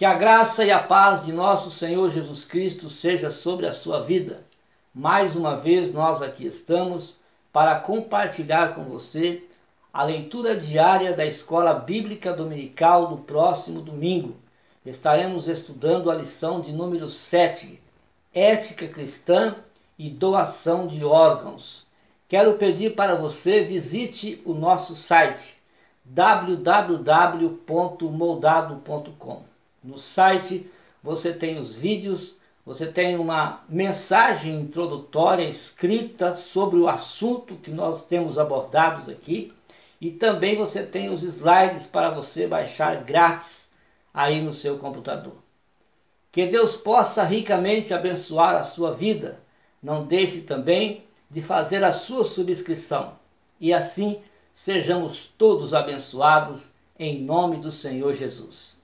Que a graça e a paz de nosso Senhor Jesus Cristo seja sobre a sua vida. Mais uma vez nós aqui estamos para compartilhar com você a leitura diária da Escola Bíblica Dominical do próximo domingo. Estaremos estudando a lição de número 7, Ética Cristã e Doação de Órgãos. Quero pedir para você visite o nosso site www.moldado.com. No site você tem os vídeos, você tem uma mensagem introdutória escrita sobre o assunto que nós temos abordados aqui e também você tem os slides para você baixar grátis aí no seu computador. Que Deus possa ricamente abençoar a sua vida. Não deixe também de fazer a sua subscrição e assim sejamos todos abençoados em nome do Senhor Jesus.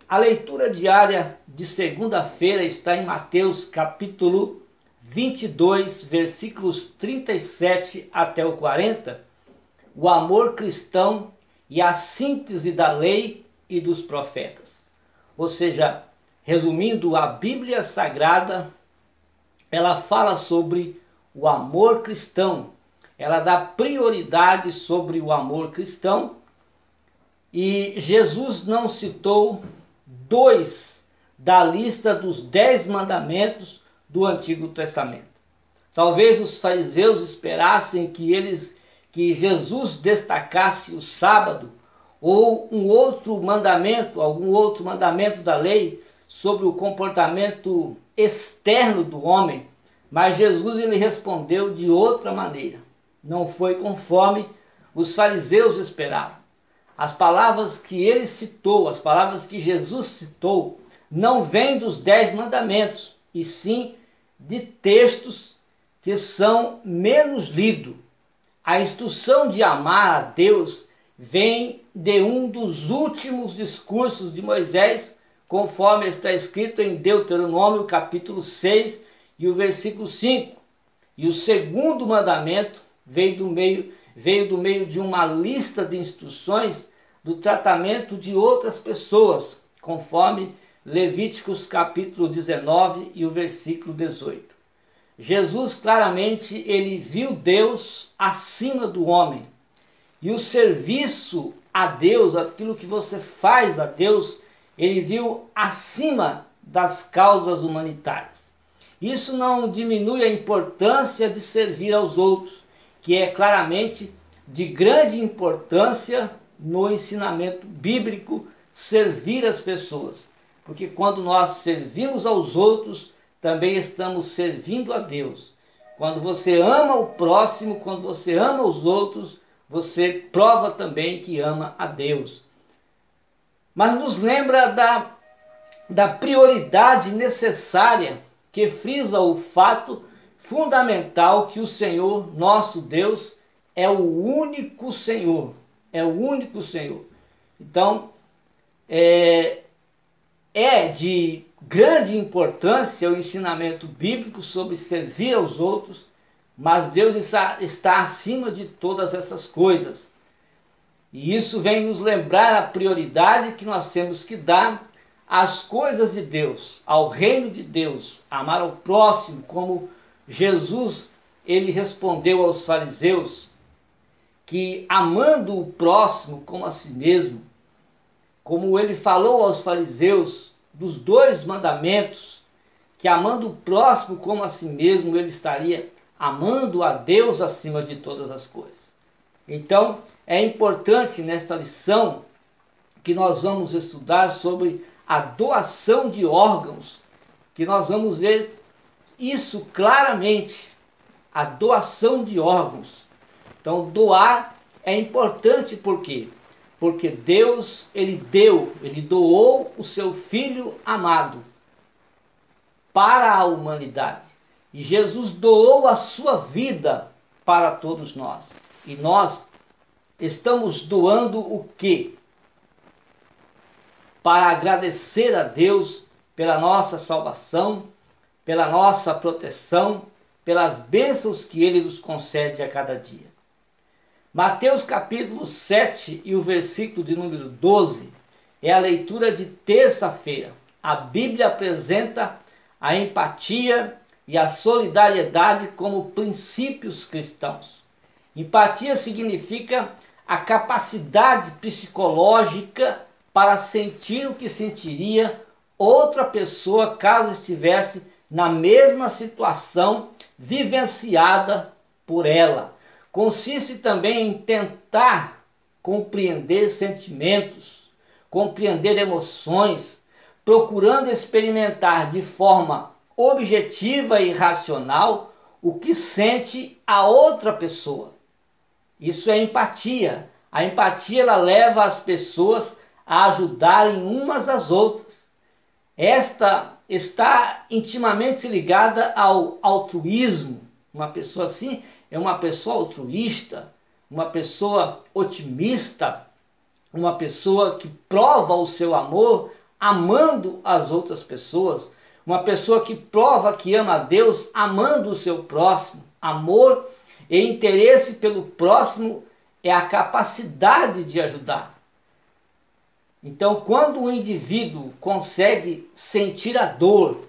A leitura diária de segunda-feira está em Mateus capítulo 22, versículos 37 até o 40, o amor cristão e a síntese da lei e dos profetas. Ou seja, resumindo, a Bíblia Sagrada, ela fala sobre o amor cristão, ela dá prioridade sobre o amor cristão e Jesus não citou 2 da lista dos 10 mandamentos do Antigo Testamento. Talvez os fariseus esperassem que Jesus destacasse o sábado ou um outro mandamento, algum outro mandamento da lei sobre o comportamento externo do homem, mas Jesus ele respondeu de outra maneira. Não foi conforme os fariseus esperavam. As palavras que ele citou, as palavras que Jesus citou, não vêm dos 10 mandamentos, e sim de textos que são menos lidos. A instrução de amar a Deus vem de um dos últimos discursos de Moisés, conforme está escrito em Deuteronômio capítulo 6 e o versículo 5. E o segundo mandamento veio do meio de uma lista de instruções do tratamento de outras pessoas, conforme Levíticos capítulo 19 e o versículo 18. Jesus claramente ele viu Deus acima do homem. E o serviço a Deus, aquilo que você faz a Deus, ele viu acima das causas humanitárias. Isso não diminui a importância de servir aos outros, que é claramente de grande importância no ensinamento bíblico servir as pessoas. Porque quando nós servimos aos outros, também estamos servindo a Deus. Quando você ama o próximo, quando você ama os outros, você prova também que ama a Deus. Mas nos lembra da prioridade necessária que frisa o fato fundamental que o Senhor, nosso Deus, é o único Senhor. É o único Senhor. Então, é de grande importância o ensinamento bíblico sobre servir aos outros, mas Deus está acima de todas essas coisas. E isso vem nos lembrar a prioridade que nós temos que dar às coisas de Deus, ao reino de Deus, amar ao próximo, como Jesus ele respondeu aos fariseus, que amando o próximo como a si mesmo, como ele falou aos fariseus dos 2 mandamentos, que amando o próximo como a si mesmo, ele estaria amando a Deus acima de todas as coisas. Então, é importante nesta lição que nós vamos estudar sobre a doação de órgãos, que nós vamos ver isso claramente, a doação de órgãos. Então, doar é importante por quê? Porque Deus, ele doou o seu Filho amado para a humanidade. E Jesus doou a sua vida para todos nós. E nós estamos doando o quê? Para agradecer a Deus pela nossa salvação, pela nossa proteção, pelas bênçãos que Ele nos concede a cada dia. Mateus capítulo 7 e o versículo de número 12 é a leitura de terça-feira. A Bíblia apresenta a empatia e a solidariedade como princípios cristãos. Empatia significa a capacidade psicológica para sentir o que sentiria outra pessoa caso estivesse na mesma situação vivenciada por ela. Consiste também em tentar compreender sentimentos, compreender emoções, procurando experimentar de forma objetiva e racional o que sente a outra pessoa. Isso é empatia. A empatia ela leva as pessoas a ajudarem umas às outras. Esta está intimamente ligada ao altruísmo. Uma pessoa assim é uma pessoa altruísta, uma pessoa otimista, uma pessoa que prova o seu amor amando as outras pessoas, uma pessoa que prova que ama a Deus amando o seu próximo. Amor e interesse pelo próximo é a capacidade de ajudar. Então, quando o indivíduo consegue sentir a dor,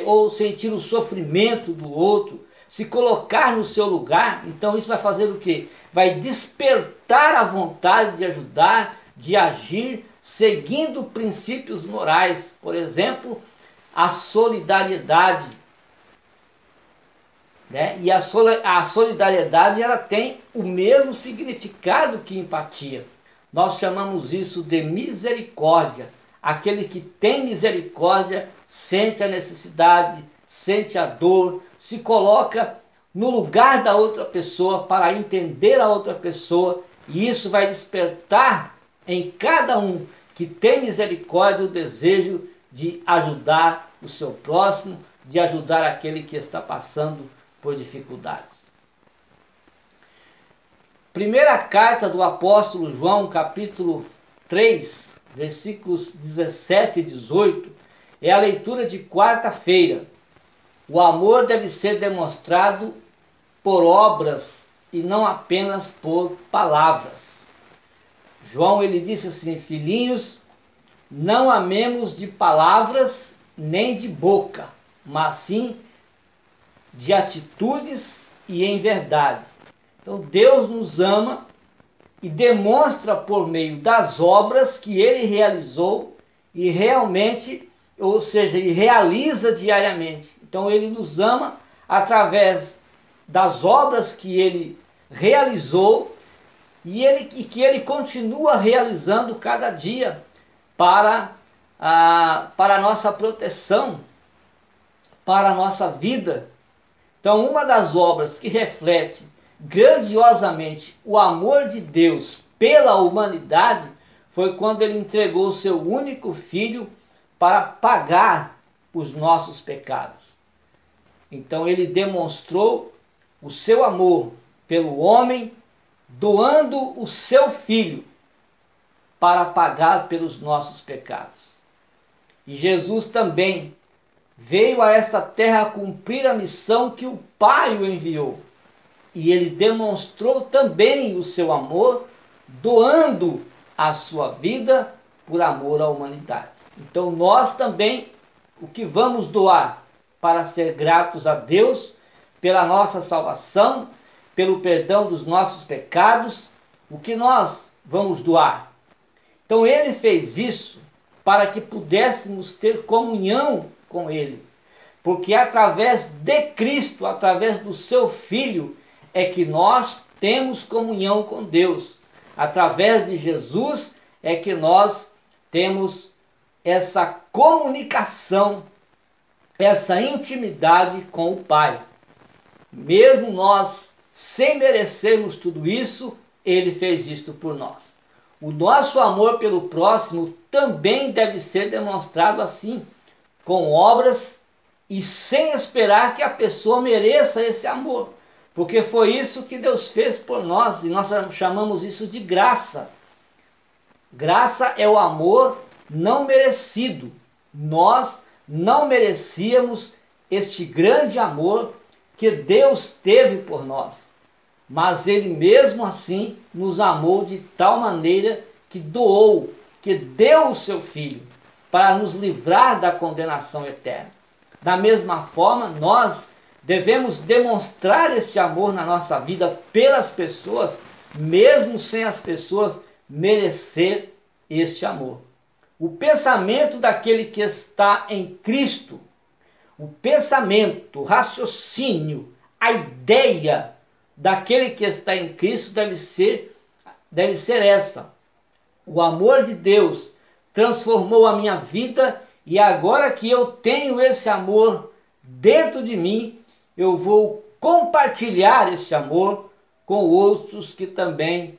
ou sentir o sofrimento do outro, se colocar no seu lugar, então isso vai fazer o quê? Vai despertar a vontade de ajudar, de agir, seguindo princípios morais. Por exemplo, a solidariedade. E a solidariedade ela tem o mesmo significado que empatia. Nós chamamos isso de misericórdia. Aquele que tem misericórdia sente a necessidade, sente a dor, se coloca no lugar da outra pessoa para entender a outra pessoa, e isso vai despertar em cada um que tem misericórdia o desejo de ajudar o seu próximo, de ajudar aquele que está passando por dificuldades. Primeira carta do apóstolo João, capítulo 3, versículos 17 e 18, é a leitura de quarta-feira. O amor deve ser demonstrado por obras e não apenas por palavras. João ele disse assim: filhinhos, não amemos de palavras nem de boca, mas sim de atitudes e em verdade. Então Deus nos ama e demonstra por meio das obras que Ele realizou e realmente, ou seja, Ele realiza diariamente. Então Ele nos ama através das obras que Ele realizou e que Ele continua realizando cada dia para a nossa proteção, para a nossa vida. Então, uma das obras que reflete grandiosamente o amor de Deus pela humanidade foi quando Ele entregou o seu único filho para pagar os nossos pecados. Então Ele demonstrou o seu amor pelo homem, doando o seu filho para pagar pelos nossos pecados. E Jesus também veio a esta terra cumprir a missão que o Pai o enviou. E Ele demonstrou também o seu amor, doando a sua vida por amor à humanidade. Então nós também, o que vamos doar para ser gratos a Deus pela nossa salvação, pelo perdão dos nossos pecados, o que nós vamos doar? Então Ele fez isso para que pudéssemos ter comunhão com Ele. Porque através de Cristo, através do seu Filho, é que nós temos comunhão com Deus. Através de Jesus é que nós temos essa comunicação, essa intimidade com o Pai. Mesmo nós, sem merecermos tudo isso, Ele fez isto por nós. O nosso amor pelo próximo também deve ser demonstrado assim, com obras e sem esperar que a pessoa mereça esse amor. Porque foi isso que Deus fez por nós e nós chamamos isso de graça. Graça é o amor não merecido. Nós não merecíamos este grande amor que Deus teve por nós. Mas Ele mesmo assim nos amou de tal maneira que doou que deu o seu Filho para nos livrar da condenação eterna. Da mesma forma, nós devemos demonstrar este amor na nossa vida pelas pessoas, mesmo sem as pessoas merecer este amor. O pensamento daquele que está em Cristo, o pensamento, o raciocínio, a ideia daquele que está em Cristo deve ser essa. O amor de Deus transformou a minha vida e agora que eu tenho esse amor dentro de mim, eu vou compartilhar esse amor com outros que também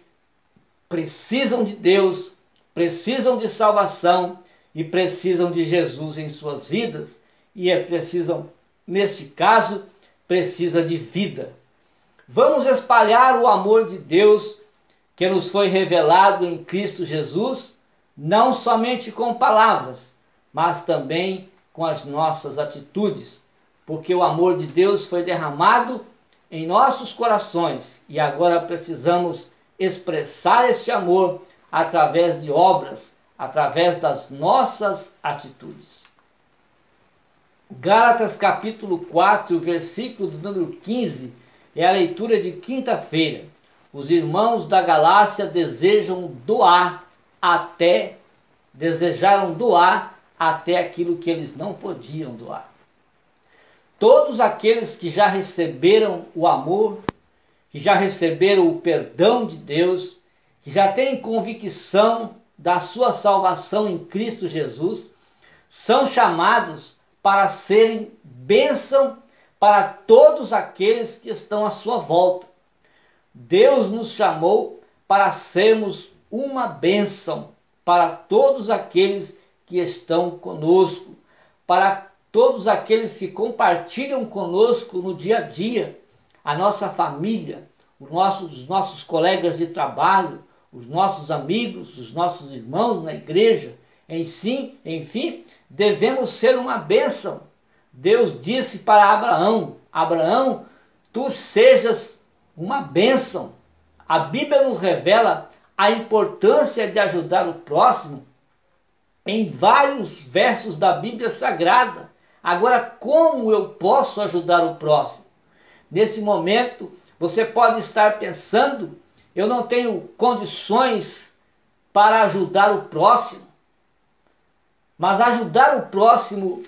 precisam de Deus, precisam de salvação e precisam de Jesus em suas vidas precisam, neste caso, precisa de vida. Vamos espalhar o amor de Deus que nos foi revelado em Cristo Jesus, não somente com palavras, mas também com as nossas atitudes, porque o amor de Deus foi derramado em nossos corações e agora precisamos expressar este amor através de obras, através das nossas atitudes. Gálatas capítulo 4, versículo de número 15, é a leitura de quinta-feira. Os irmãos da Galácia desejaram doar até aquilo que eles não podiam doar. Todos aqueles que já receberam o amor, que já receberam o perdão de Deus, que já têm convicção da sua salvação em Cristo Jesus, são chamados para serem bênção para todos aqueles que estão à sua volta. Deus nos chamou para sermos uma bênção para todos aqueles que estão conosco, para todos aqueles que compartilham conosco no dia a dia, a nossa família, os nossos colegas de trabalho, os nossos amigos, os nossos irmãos na igreja. Enfim, devemos ser uma bênção. Deus disse para Abraão: Abraão, tu sejas uma bênção. A Bíblia nos revela a importância de ajudar o próximo em vários versos da Bíblia Sagrada. Agora, como eu posso ajudar o próximo? Nesse momento, você pode estar pensando: eu não tenho condições para ajudar o próximo. Mas ajudar o próximo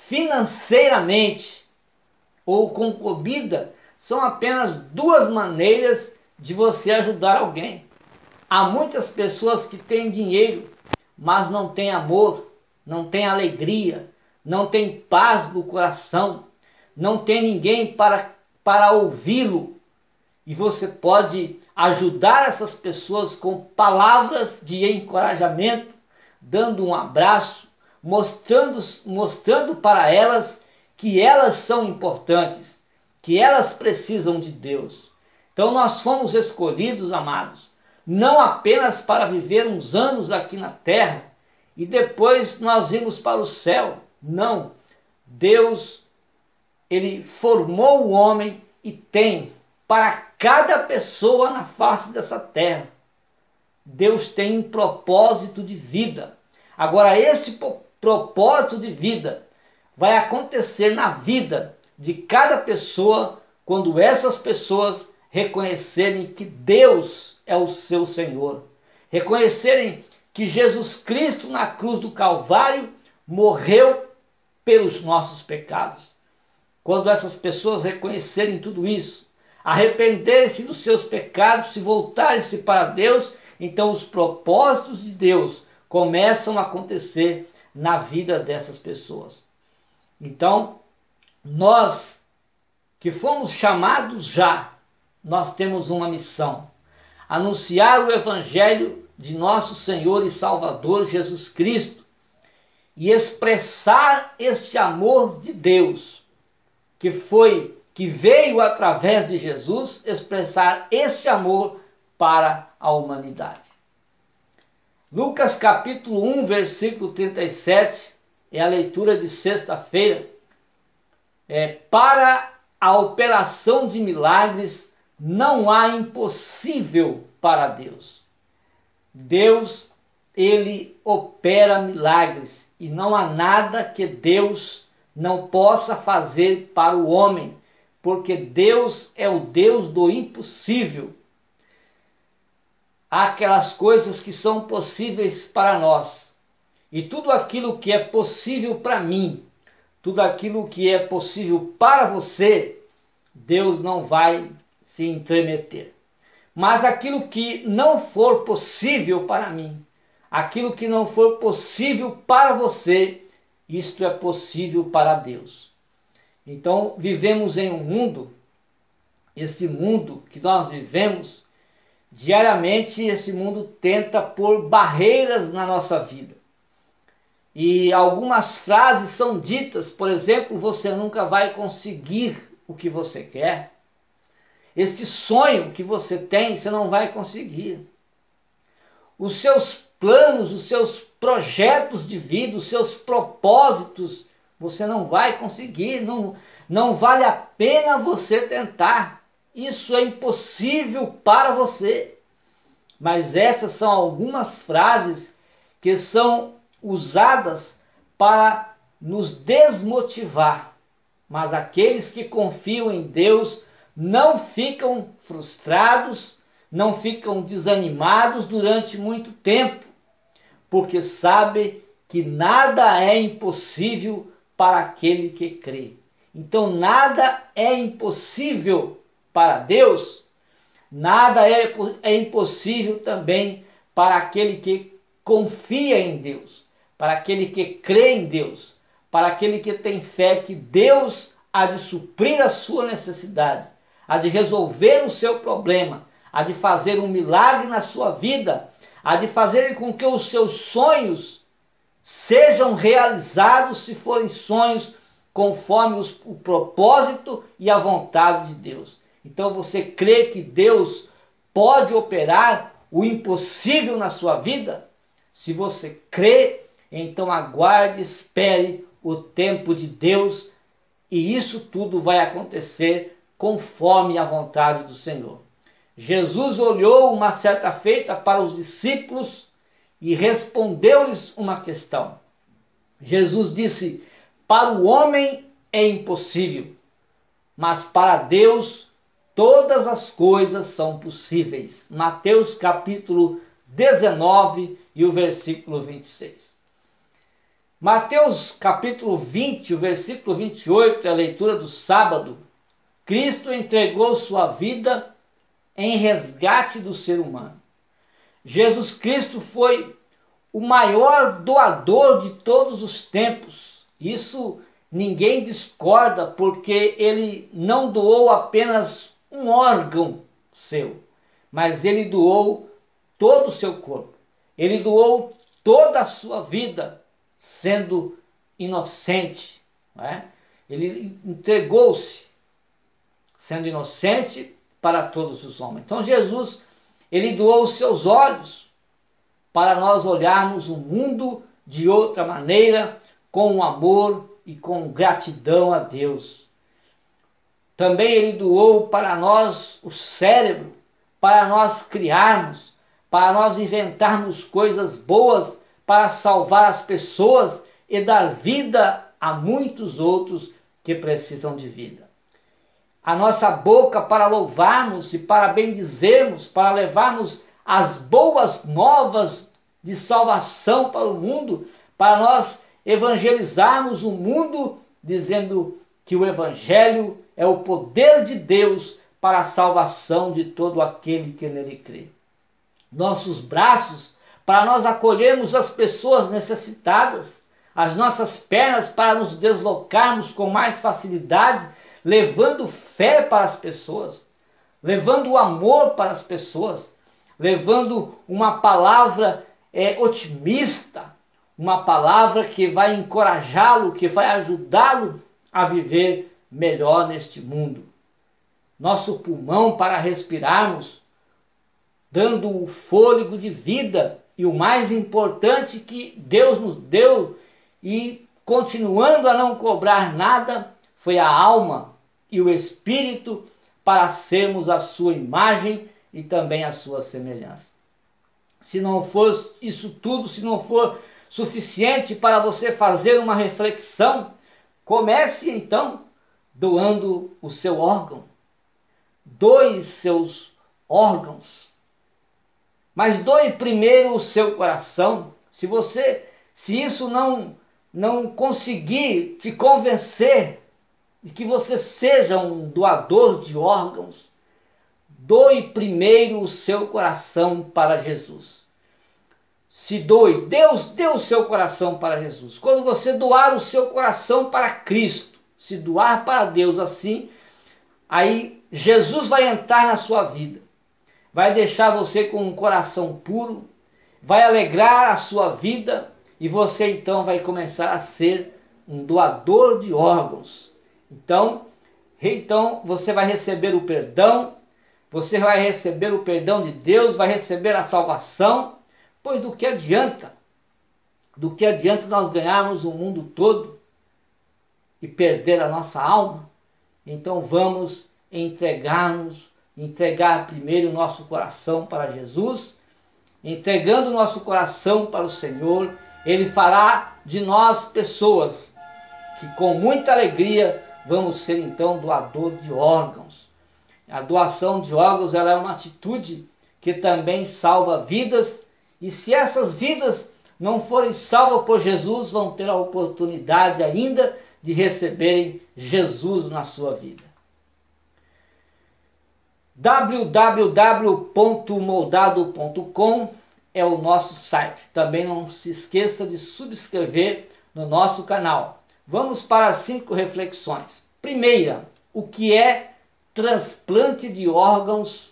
financeiramente ou com comida são apenas duas maneiras de você ajudar alguém. Há muitas pessoas que têm dinheiro, mas não têm amor, não têm alegria, não têm paz no coração, não tem ninguém para ouvi-lo. E você pode ajudar essas pessoas com palavras de encorajamento, dando um abraço, mostrando para elas que elas são importantes, que elas precisam de Deus. Então nós fomos escolhidos, amados, não apenas para viver uns anos aqui na terra e depois nós irmos para o céu. Não. Deus, Ele formou o homem e tem para cada pessoa na face dessa terra. Deus tem um propósito de vida. Agora, esse propósito de vida vai acontecer na vida de cada pessoa quando essas pessoas reconhecerem que Deus é o seu Senhor, reconhecerem que Jesus Cristo na cruz do Calvário morreu pelos nossos pecados. Quando essas pessoas reconhecerem tudo isso, arrependerem-se dos seus pecados, se voltarem-se para Deus, então os propósitos de Deus começam a acontecer na vida dessas pessoas. Então, nós que fomos chamados nós temos uma missão: anunciar o Evangelho de nosso Senhor e Salvador Jesus Cristo e expressar este amor de Deus que veio através de Jesus, expressar este amor para a humanidade. Lucas capítulo 1, versículo 37, é a leitura de sexta-feira. Para a operação de milagres não há impossível para Deus. Deus ele opera milagres e não há nada que Deus não possa fazer para o homem, porque Deus é o Deus do impossível. Há aquelas coisas que são possíveis para nós, e tudo aquilo que é possível para mim, tudo aquilo que é possível para você, Deus não vai se intrometer. Mas aquilo que não for possível para mim, aquilo que não for possível para você, isto é possível para Deus. Então vivemos em um mundo, esse mundo que nós vivemos, diariamente esse mundo tenta pôr barreiras na nossa vida. E algumas frases são ditas, por exemplo, você nunca vai conseguir o que você quer. Esse sonho que você tem, você não vai conseguir. Os seus planos, os seus projetos de vida, os seus propósitos, você não vai conseguir. Não vale a pena você tentar. Isso é impossível para você. Mas essas são algumas frases que são usadas para nos desmotivar. Mas aqueles que confiam em Deus não ficam frustrados, não ficam desanimados durante muito tempo, porque sabem que nada é impossível para aquele que crê. Então nada é impossível para Deus, nada é impossível também para aquele que confia em Deus, para aquele que crê em Deus, para aquele que tem fé que Deus há de suprir a sua necessidade, há de resolver o seu problema, há de fazer um milagre na sua vida, há de fazer com que os seus sonhos sejam realizados, se forem sonhos conforme o propósito e a vontade de Deus. Então você crê que Deus pode operar o impossível na sua vida? Se você crê, então aguarde, espere o tempo de Deus, e isso tudo vai acontecer conforme a vontade do Senhor. Jesus olhou uma certa feita para os discípulos e respondeu-lhes uma questão. Jesus disse: para o homem é impossível, mas para Deus todas as coisas são possíveis. Mateus capítulo 19 e o versículo 26. Mateus capítulo 20, o versículo 28, é a leitura do sábado. Cristo entregou sua vida em resgate do ser humano. Jesus Cristo foi o maior doador de todos os tempos. Isso ninguém discorda, porque ele não doou apenas um órgão seu, mas ele doou todo o seu corpo. Ele doou toda a sua vida, sendo inocente, não é? Ele entregou-se, sendo inocente para todos os homens. Então Jesus, ele doou os seus olhos para nós olharmos o mundo de outra maneira, com amor e com gratidão a Deus. Também ele doou para nós o cérebro, para nós criarmos, para nós inventarmos coisas boas, para salvar as pessoas e dar vida a muitos outros que precisam de vida. A nossa boca para louvarmos e para bendizermos, para levarmos as boas novas de salvação para o mundo, para nós evangelizarmos o mundo, dizendo que o Evangelho é o poder de Deus para a salvação de todo aquele que nele crê. Nossos braços para nós acolhermos as pessoas necessitadas, as nossas pernas para nos deslocarmos com mais facilidade, levando fé para as pessoas, levando o amor para as pessoas, levando uma palavra otimista, uma palavra que vai encorajá-lo, que vai ajudá-lo a viver melhor neste mundo. Nosso pulmão para respirarmos, dando o fôlego de vida, e o mais importante que Deus nos deu, e continuando a não cobrar nada, foi a alma e o espírito, para sermos a sua imagem e também a sua semelhança. Se não for isso tudo, se não for suficiente para você fazer uma reflexão, comece então doando o seu órgão. Doe seus órgãos. Mas doe primeiro o seu coração. Se isso não conseguir te convencer de que você seja um doador de órgãos, doe primeiro o seu coração para Jesus. Se doe, Deus deu o seu coração para Jesus. Quando você doar o seu coração para Cristo, se doar para Deus assim, aí Jesus vai entrar na sua vida. Vai deixar você com um coração puro, vai alegrar a sua vida e você então vai começar a ser um doador de órgãos. Então você vai receber o perdão, você vai receber o perdão de Deus, vai receber a salvação, pois do que adianta? Do que adianta nós ganharmos o mundo todo e perder a nossa alma? Então vamos entregar primeiro o nosso coração para Jesus. Entregando o nosso coração para o Senhor, Ele fará de nós pessoas que com muita alegria vamos ser então doador de órgãos. A doação de órgãos ela é uma atitude que também salva vidas, e se essas vidas não forem salvas por Jesus, vão ter a oportunidade ainda de receberem Jesus na sua vida. www.moldado.com é o nosso site. Também não se esqueça de subscrever no nosso canal. Vamos para as 5 reflexões. Primeira, o que é transplante de órgãos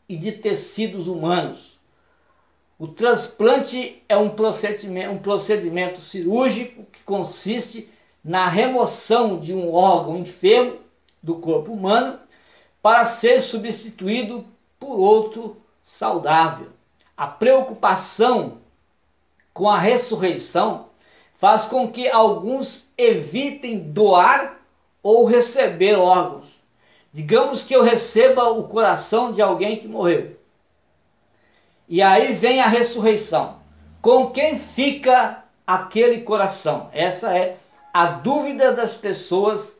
e de tecidos humanos? O transplante é um procedimento cirúrgico que consiste na remoção de um órgão enfermo do corpo humano para ser substituído por outro saudável. A preocupação com a ressurreição faz com que alguns evitem doar ou receber órgãos. Digamos que eu receba o coração de alguém que morreu. E aí vem a ressurreição. Com quem fica aquele coração? Essa é a dúvida das pessoas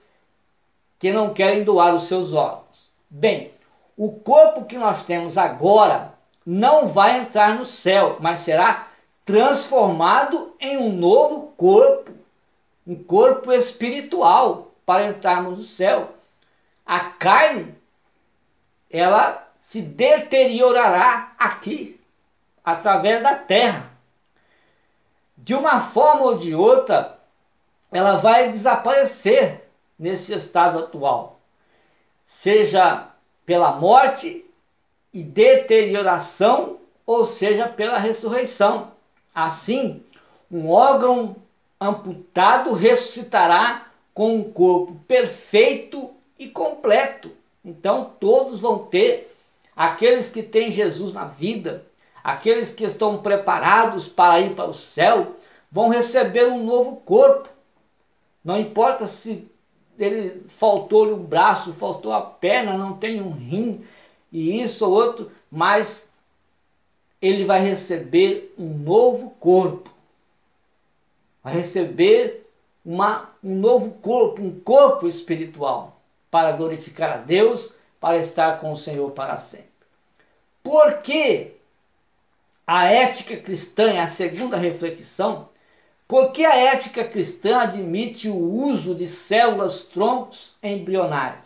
que não querem doar os seus órgãos. Bem, o corpo que nós temos agora não vai entrar no céu, mas será transformado em um novo corpo, um corpo espiritual, para entrarmos no céu. A carne, ela se deteriorará aqui, através da terra. De uma forma ou de outra, ela vai desaparecer nesse estado atual. Seja pela morte e deterioração, ou seja pela ressurreição. Assim, um órgão amputado ressuscitará com um corpo perfeito e completo. Então todos vão ter, aqueles que têm Jesus na vida, aqueles que estão preparados para ir para o céu, vão receber um novo corpo. Não importa se ele faltou-lhe um braço, faltou a perna, não tem um rim, e isso ou outro, mas ele vai receber um novo corpo. Vai receber um novo corpo, um corpo espiritual, para glorificar a Deus, para estar com o Senhor para sempre. Por que a ética cristã é a segunda reflexão? Porque a ética cristã admite o uso de células-troncos embrionárias.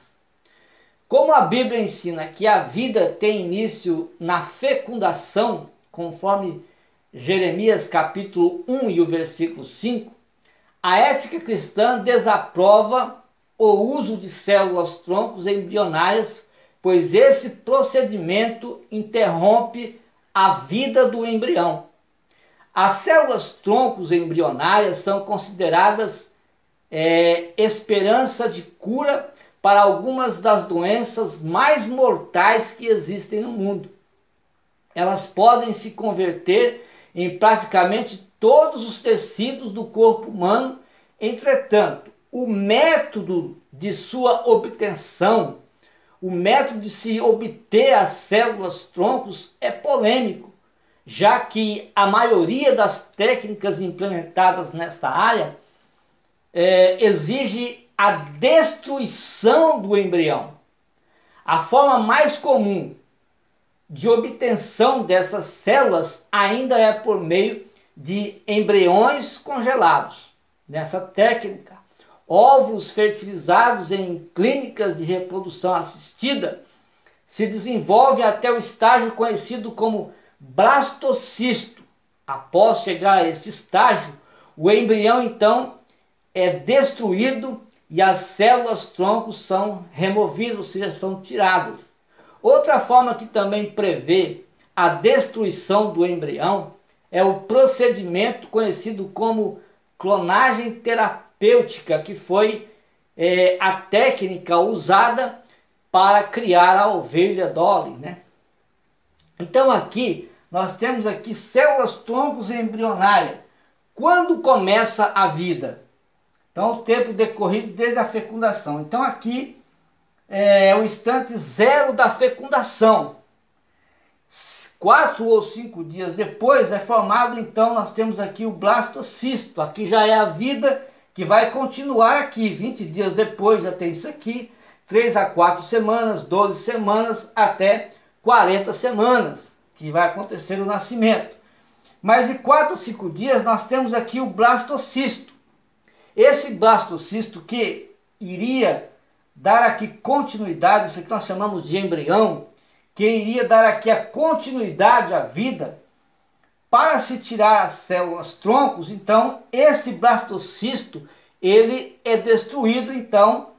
Como a Bíblia ensina que a vida tem início na fecundação, conforme Jeremias capítulo 1 e o versículo 5, a ética cristã desaprova o uso de células-troncos embrionárias, pois esse procedimento interrompe a vida do embrião. As células-troncos embrionárias são consideradas esperança de cura para algumas das doenças mais mortais que existem no mundo. Elas podem se converter em praticamente todos os tecidos do corpo humano. Entretanto, o método de sua obtenção, o método de se obter as células-troncos é polêmico. já que a maioria das técnicas implementadas nesta área exige a destruição do embrião. A forma mais comum de obtenção dessas células ainda é por meio de embriões congelados. Nessa técnica, óvulos fertilizados em clínicas de reprodução assistida se desenvolvem até o estágio conhecido como blastocisto. Após chegar a esse estágio, o embrião então é destruído e as células troncos são removidas, ou seja, são tiradas. Outra forma que também prevê a destruição do embrião é o procedimento conhecido como clonagem terapêutica, que foi a técnica usada para criar a ovelha Dolly, né? Então aqui nós temos aqui células troncos embrionárias. Quando começa a vida? Então o tempo decorrido desde a fecundação. Então aqui é o instante zero da fecundação. 4 ou 5 dias depois é formado, então nós temos aqui o blastocisto. Aqui já é a vida que vai continuar aqui. 20 dias depois já tem isso aqui. 3 a 4 semanas, 12 semanas, até 40 semanas, que vai acontecer o nascimento. Mas de 4 a 5 dias nós temos aqui o blastocisto. Esse blastocisto que iria dar aqui continuidade, isso que nós chamamos de embrião, que iria dar aqui a continuidade à vida, para se tirar as células troncos, então esse blastocisto ele é destruído, então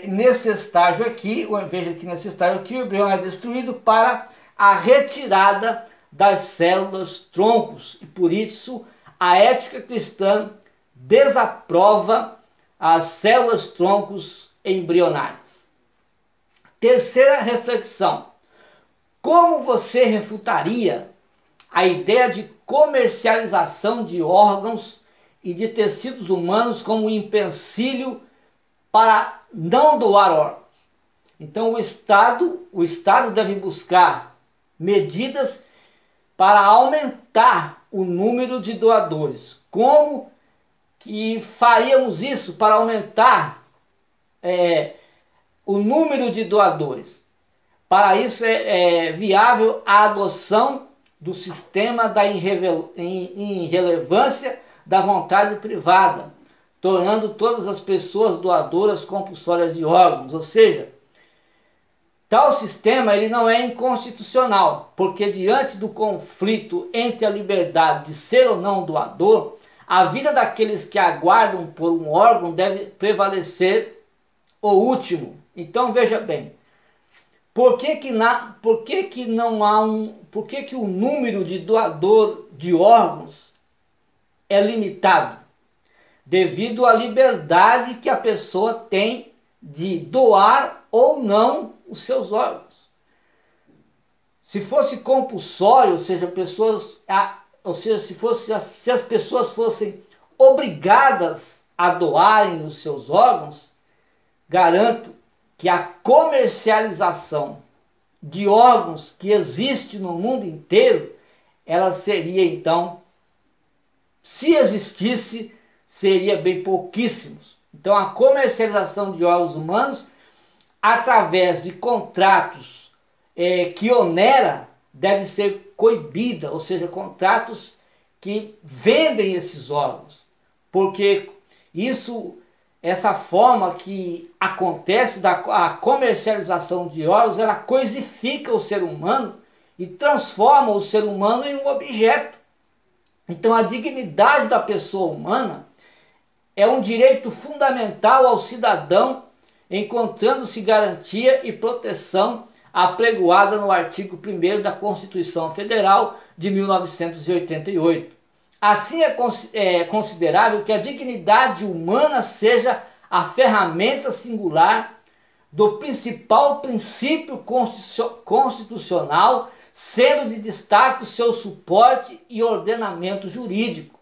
nesse estágio aqui, veja que nesse estágio aqui o embrião é destruído para a retirada das células troncos, e por isso a ética cristã desaprova as células troncos embrionárias. Terceira reflexão: como você refutaria a ideia de comercialização de órgãos e de tecidos humanos como um empecilho para não doar órgãos? Então o Estado deve buscar medidas para aumentar o número de doadores. Como que faríamos isso para aumentar o número de doadores? Para isso é viável a adoção do sistema da irrelevância da vontade privada, tornando todas as pessoas doadoras compulsórias de órgãos. Ou seja, tal sistema ele não é inconstitucional, porque diante do conflito entre a liberdade de ser ou não doador, a vida daqueles que aguardam por um órgão deve prevalecer o último. Então veja bem, por que o número de doador de órgãos é limitado? Devido à liberdade que a pessoa tem de doar ou não os seus órgãos. Se fosse compulsório, ou seja, se as pessoas fossem obrigadas a doarem os seus órgãos, garanto que a comercialização de órgãos que existe no mundo inteiro, ela seria então, se existisse, seria bem pouquíssimos. Então a comercialização de órgãos humanos, através de contratos que onera, deve ser coibida, ou seja, contratos que vendem esses órgãos, porque essa forma que acontece a comercialização de órgãos, ela coisifica o ser humano e transforma o ser humano em um objeto. Então a dignidade da pessoa humana é um direito fundamental ao cidadão, encontrando-se garantia e proteção apregoada no artigo 1º da Constituição Federal de 1988. Assim é considerável que a dignidade humana seja a ferramenta singular do principal princípio constitucional, sendo de destaque o seu suporte e ordenamento jurídico.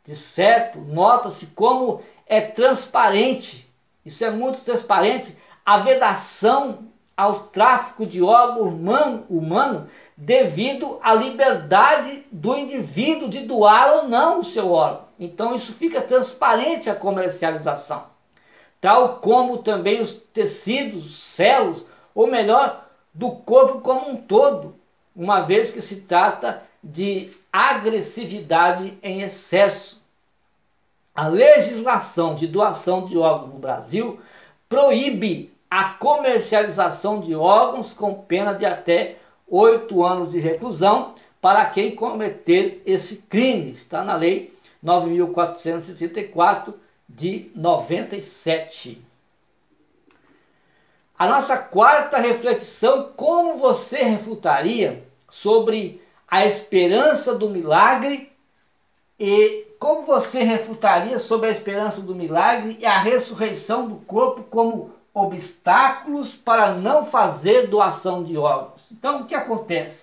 De certo, nota-se como é transparente, isso é muito transparente, a vedação ao tráfico de órgão humano devido à liberdade do indivíduo de doar ou não o seu órgão. Então isso fica transparente a comercialização, tal como também os tecidos, os células, ou melhor, do corpo como um todo, uma vez que se trata de agressividade em excesso. A legislação de doação de órgãos no Brasil proíbe a comercialização de órgãos com pena de até 8 anos de reclusão para quem cometer esse crime. Está na Lei 9.464 de 97. A nossa quarta reflexão: como você refutaria sobre a esperança do milagre e como você refutaria sobre a esperança do milagre e a ressurreição do corpo como obstáculos para não fazer doação de órgãos? Então, o que acontece?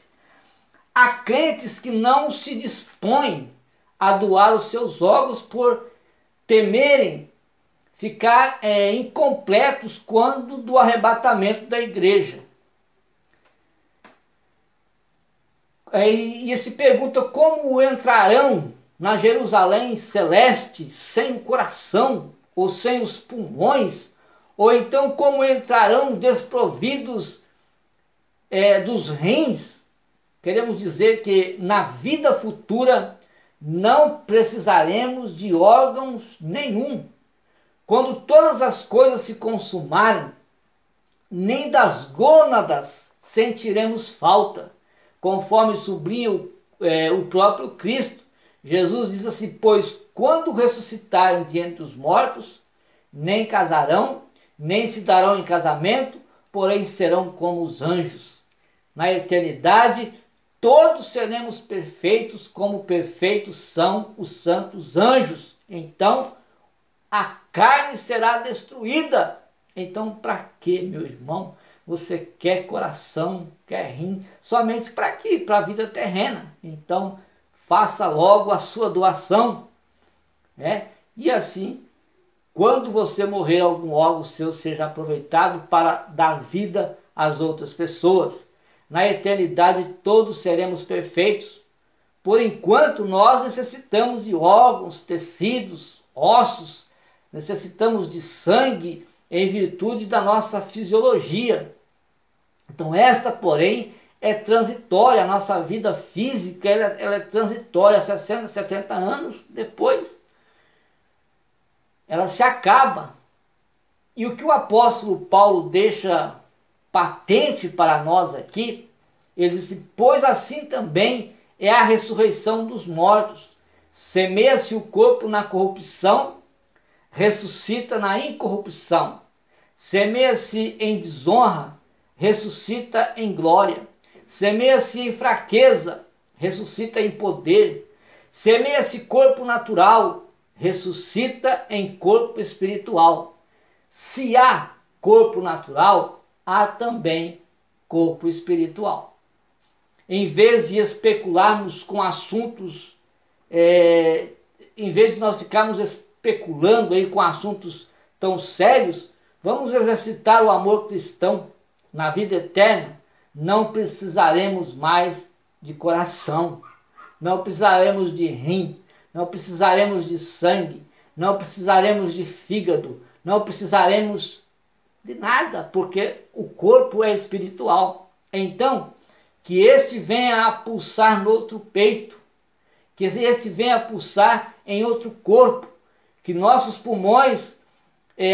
Há crentes que não se dispõem a doar os seus órgãos por temerem ficar incompletos quando do arrebatamento da igreja. E se pergunta como entrarão na Jerusalém celeste sem o coração ou sem os pulmões, ou então como entrarão desprovidos dos rins. Queremos dizer que na vida futura não precisaremos de órgãos nenhum. Quando todas as coisas se consumarem, nem das gônadas sentiremos falta. Conforme sublinha o próprio Cristo, Jesus diz assim: pois quando ressuscitarem de entre os mortos, nem casarão, nem se darão em casamento, porém serão como os anjos. Na eternidade, todos seremos perfeitos, como perfeitos são os santos anjos. Então, a carne será destruída. Então, para que, meu irmão, você quer coração, quer rim? Somente para quê? Para a vida terrena. Então, faça logo a sua doação, né? E assim, quando você morrer, algum órgão seu seja aproveitado para dar vida às outras pessoas. Na eternidade, todos seremos perfeitos. Por enquanto, nós necessitamos de órgãos, tecidos, ossos, necessitamos de sangue em virtude da nossa fisiologia. Então esta, porém, é transitória. A nossa vida física ela é transitória. 60, 70 anos depois ela se acaba. E o que o apóstolo Paulo deixa patente para nós aqui, ele diz: pois assim também é a ressurreição dos mortos. Semeia-se o corpo na corrupção, ressuscita na incorrupção. Semeia-se em desonra, ressuscita em glória. Semeia-se em fraqueza, ressuscita em poder. Semeia-se corpo natural, ressuscita em corpo espiritual. Se há corpo natural, há também corpo espiritual. Em vez de especularmos com assuntos, em vez de nós ficarmos especulando aí com assuntos tão sérios, vamos exercitar o amor cristão. Na vida eterna, não precisaremos mais de coração, não precisaremos de rim, não precisaremos de sangue, não precisaremos de fígado, não precisaremos de nada, porque o corpo é espiritual. Então, que este venha a pulsar no outro peito, que este venha a pulsar em outro corpo, que nossos pulmões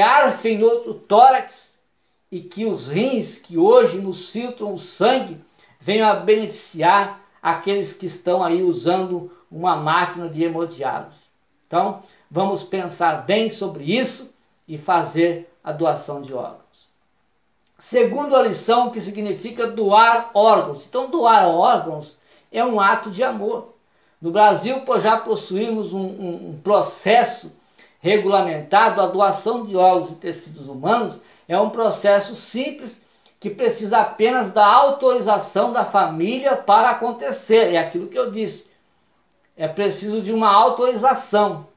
arfem no outro tórax, e que os rins que hoje nos filtram o sangue venham a beneficiar aqueles que estão aí usando uma máquina de hemodiálise. Então, vamos pensar bem sobre isso e fazer a doação de órgãos. Segundo a lição, que significa doar órgãos. Então, doar órgãos é um ato de amor. No Brasil, já possuímos um processo regulamentado. A doação de órgãos e tecidos humanos é um processo simples que precisa apenas da autorização da família para acontecer. É aquilo que eu disse. É preciso de uma autorização.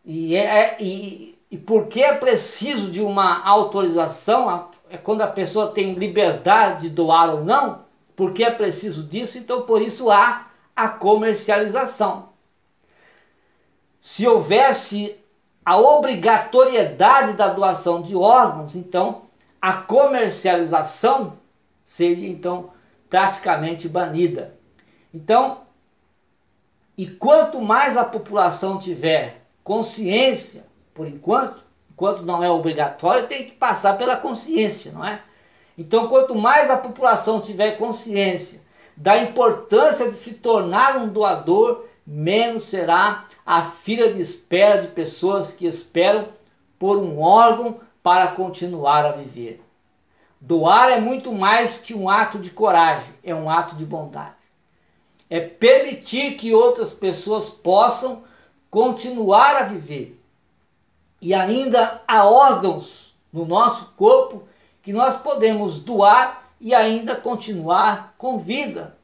E por que é preciso de uma autorização? É quando a pessoa tem liberdade de doar ou não. porque é preciso disso, então por isso há a comercialização. Se houvesse a obrigatoriedade da doação de órgãos, então a comercialização seria então praticamente banida. Então, e quanto mais a população tiver consciência, por enquanto não é obrigatório, tem que passar pela consciência, não é? Então, quanto mais a população tiver consciência da importância de se tornar um doador, menos será a fila de espera de pessoas que esperam por um órgão para continuar a viver. Doar é muito mais que um ato de coragem, é um ato de bondade. É permitir que outras pessoas possam continuar a viver. E ainda há órgãos no nosso corpo que nós podemos doar e ainda continuar com vida.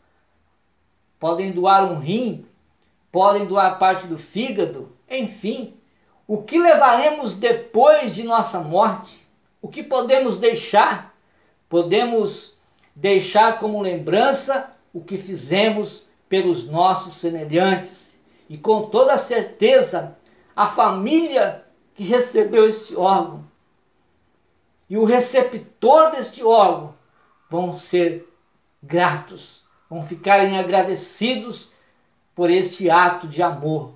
Podem doar um rim, podem doar parte do fígado, enfim. O que levaremos depois de nossa morte? O que podemos deixar? Podemos deixar como lembrança o que fizemos pelos nossos semelhantes. E com toda certeza, a família que recebeu este órgão e o receptor deste órgão vão ser gratos, vão ficarem agradecidos por este ato de amor.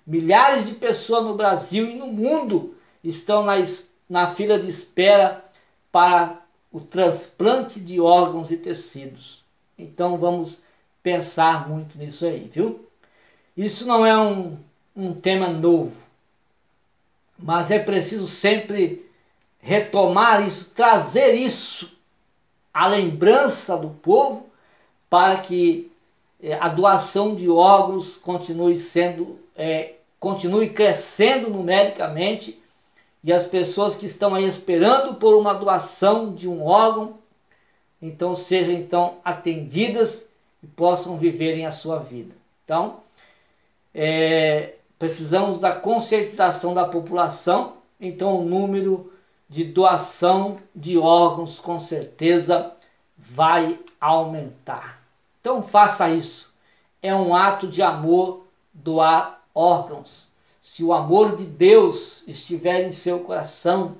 Milhares de pessoas no Brasil e no mundo estão na fila de espera para o transplante de órgãos e tecidos. Então vamos pensar muito nisso aí, viu? Isso não é um tema novo, mas é preciso sempre retomar isso, trazer isso à lembrança do povo para que a doação de órgãos continue crescendo numericamente e as pessoas que estão aí esperando por uma doação de um órgão, então sejam atendidas e possam viverem a sua vida. Então, precisamos da conscientização da população, então o número de doação de órgãos com certeza vai aumentar. Então faça isso. É um ato de amor doar órgãos. Se o amor de Deus estiver em seu coração,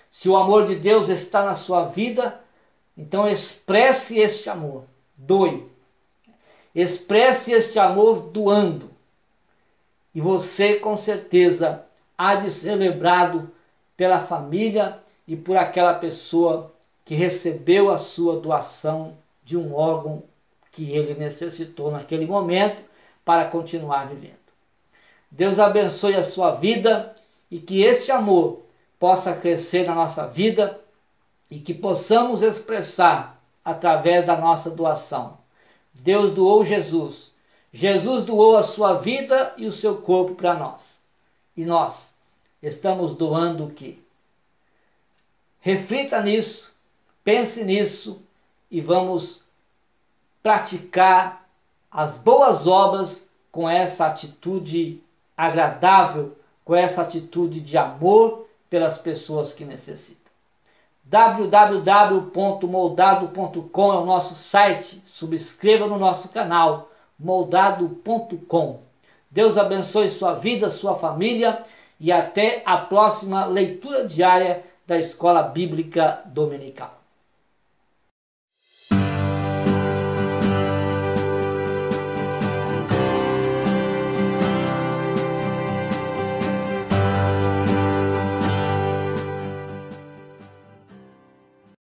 se o amor de Deus está na sua vida, então expresse este amor. Doe. Expresse este amor doando. E você com certeza há de ser lembrado pela família e por aquela pessoa que recebeu a sua doação de um órgão que ele necessitou naquele momento para continuar vivendo. Deus abençoe a sua vida e que este amor possa crescer na nossa vida e que possamos expressar através da nossa doação. Deus doou Jesus. Jesus doou a sua vida e o seu corpo para nós. E nós estamos doando o quê? Reflita nisso, pense nisso e vamos praticar as boas obras com essa atitude agradável, com essa atitude de amor pelas pessoas que necessitam. www.moldado.com é o nosso site. Subscreva no nosso canal moldado.com. Deus abençoe sua vida, sua família e até a próxima leitura diária da Escola Bíblica Dominical.